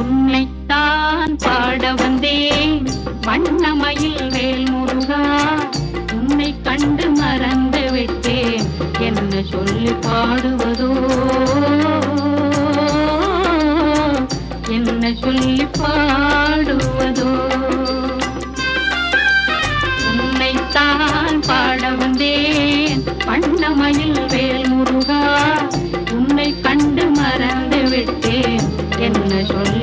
உன்னைத்தான் பாட வந்தேன் வண்ணமயில் வேல் முருகா, உன்னை கண்டு மறந்து விட்டேன் என்ன சொல்லி பாடுவதோ, என்ன சொல்லி பாடுவதோ. உன்னைத்தான் பாட வந்தேன் வண்ணமயில் வேல் முருகா, உன்னை கண்டு மறந்து விட்டேன் என்ன சொல்லி